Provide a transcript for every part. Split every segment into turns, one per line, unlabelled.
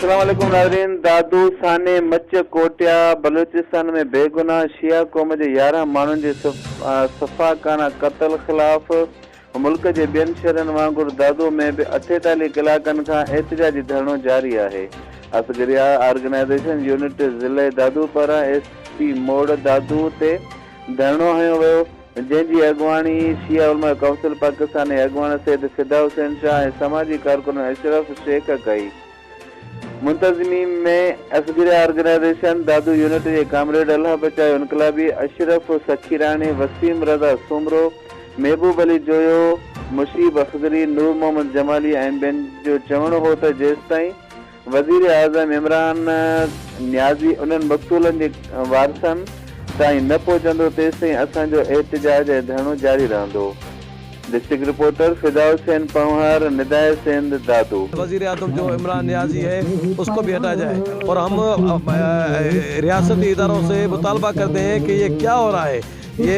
अस्सलाम वालेकुम नाज़रीन। दादू साने मच कोटिया बलूचिस्तान में बेगुनाह शिया क़ौम जे 11 माण्हुनि जे सफ़ाकाना क़त्ल ख़िलाफ़ मुल्क जे ॿियनि शहरनि वांगुरु दादू में बि 48 कलाकनि खां एहतिजाजी धरणो जारी आहे। असगरिया ऑर्गेनाइज़ेशन यूनिट ज़िले दादू पारां SP मोड़ दादू ते धरणो हयो वियो, जंहिंजी अॻुवाणी शिया उलमा काउंसिल पाकिस्तान जे अॻुवान सैयद फिदा हुसैन शाह ऐं समाजी कारकुन अशरफ शेख कई। मुंतज़मी में असगरिया ऑर्गेनाइज़ेशन दादू यूनिट के कामरेड अल्लाह बचायो इनकलाबी अशरफ सखीरानी, वसीम रज़ा सुमरो, महबूब अली जोयो, मुशीब अखदरी, नूर मोहम्मद जमाली ऐं ॿियनि जो चवणो हो त जेसिताईं वज़ीर आज़म इमरान न्याज़ी उन्हनि मक़तूलनि जे वारसनि ताईं न पहुचंदो तेसिताईं असांजो एहतिजाज ऐं धरणो जारी रहंदो। डिस्ट्रिक्ट रिपोर्टर फिदा हुसैन पंहार, निदाय सिंध दादू।
वज़ीर आज़म जो इमरान न्याज़ी है उसको भी हटाया जाए और हम रियासती इदारों से मुतालबा करते हैं कि ये क्या हो रहा है। ये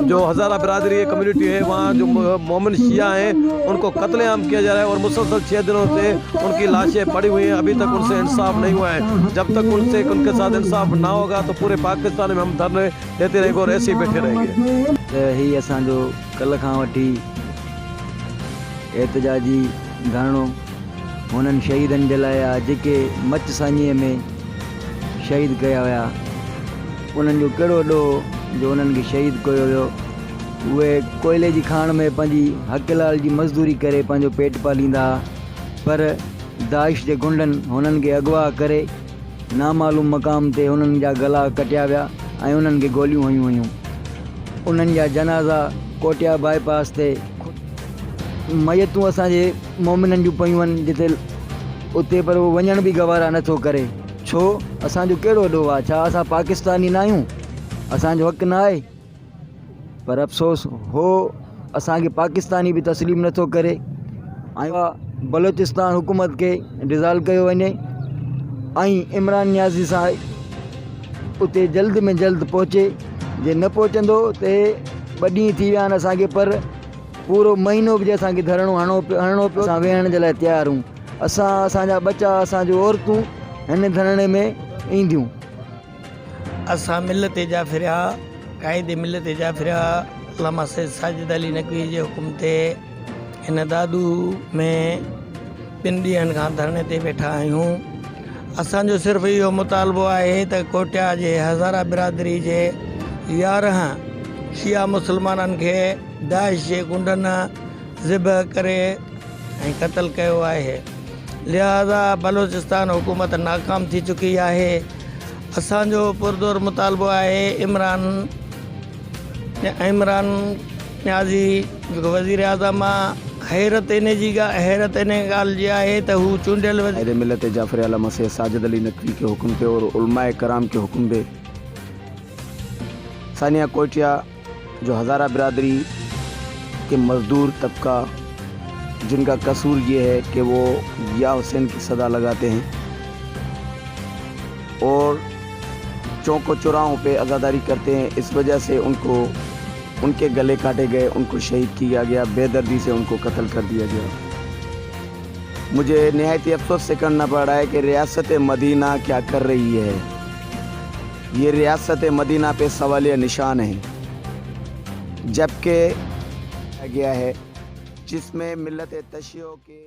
जो हज़ारा बिरादरी कम्युनिटी है वहाँ जो मोमिन शिया हैं उनको कत्लेआम किया जा रहा है और मुसलसल 6 दिनों से उनकी लाशें पड़ी हुई हैं, अभी तक उनसे इंसाफ नहीं हुआ है। जब तक उनके साथ इंसाफ ना होगा तो पूरे पाकिस्तान में हम धरने देते रहेंगे और ऐसे ही बैठे रहेंगे।
ही असांजो कल खां वठी एहतिजाजी धरणो हुननि शहीदनि जे लाइ आहे जेके मच सानीअ में शहीद कया हुआ। उन्हनि जो कहिड़ो ॾोह जो उन्हनि खे शहीद कयो वियो। उहे कोयले जी खाण में पंहिंजी हक़लाल जी मज़दूरी करे पंहिंजो पेट पालींदा, पर दाइश जे गुंडनि हुननि खे अगवा करे नामालूम मक़ाम ते हुननि जा गला कटिया विया ऐं उन्हनि खे गोलियूं हयूं हुयूं। उन्हनि जा जनाज़ा कोटिया बाईपास ते मयतूं असांजे मोमिननि जूं पयूं आहिनि जिते उते, पर उहो वञण बि गवारा नथो करे। छो? असांजो कहिड़ो ॾोह आहे? छा असां पाकिस्तानी न आहियूं? असांजो हक़ न आहे? पर अफ़सोस हो असांखे पाकिस्तानी बि तस्लीम नथो करे ऐं बलोचिस्तान हुकूमत खे डिज़ाल्व कयो वञे ऐं इमरान न्याज़ी सां उते जल्द में जल्द पहुचे। जे न पहुचंदो ते 2 ॾींहं थी विया आहिनि असांखे, पर पूरो महीनो बि जे असांखे धरणो हणणो पियो। असां वेहण जे लाइ तयारु आहियूं। असांजा बच्चा असांजूं औरतूं हिन धरणे में ईंदियूं।
असां मिलत जाफ़िरिया काइद मिलत जाफ़िरिया अल्लामा सैयद साजिद अली नकवी जे हुकुम ते हिन दादू में 2 ॾींहंनि खां धरणे ते वेठा आहियूं। असांजो सिर्फ़ु इहो मुतालबो आहे त कोटिया जे हज़ारा बिरादरी जे 11 शिया मुसलमाननि खे दाइश जे गुंडनि ज़िबह करे ऐं क़त्ल कयो आहे। लिहाज़ा बलोचिस्तान हुकूमत नाकाम थी चुकी आहे। असांजो पुरदोर मुतालबो आहे इमरान न्याज़ी जेको वज़ीर आज़म आहे, हैरत इन ॻाल्हि जी आहे त हू चूंडियल
वज़ीर मिलत जाफ़र अल्लामा सैयद साजिद अली नकवी के हुक्म पे और उलमाए कराम के हुक्म पे सानिया कोटिया जो हज़ारा बिरादरी के मज़दूर तबका जिनका कसूर ये है कि वो या हुसैन की सदा लगाते हैं और चौकों चौराहों पे आज़ादारी करते हैं, इस वजह से उनके गले काटे गए, उनको शहीद किया गया, बेदर्दी से उनको कत्ल कर दिया गया। मुझे निहायती अफसोस से करना पड़ रहा है कि रियासत मदीना क्या कर रही है। ये रियासत मदीना पे सवालिया निशान है, जबकि गया है जिसमें मिल्लत तशियो के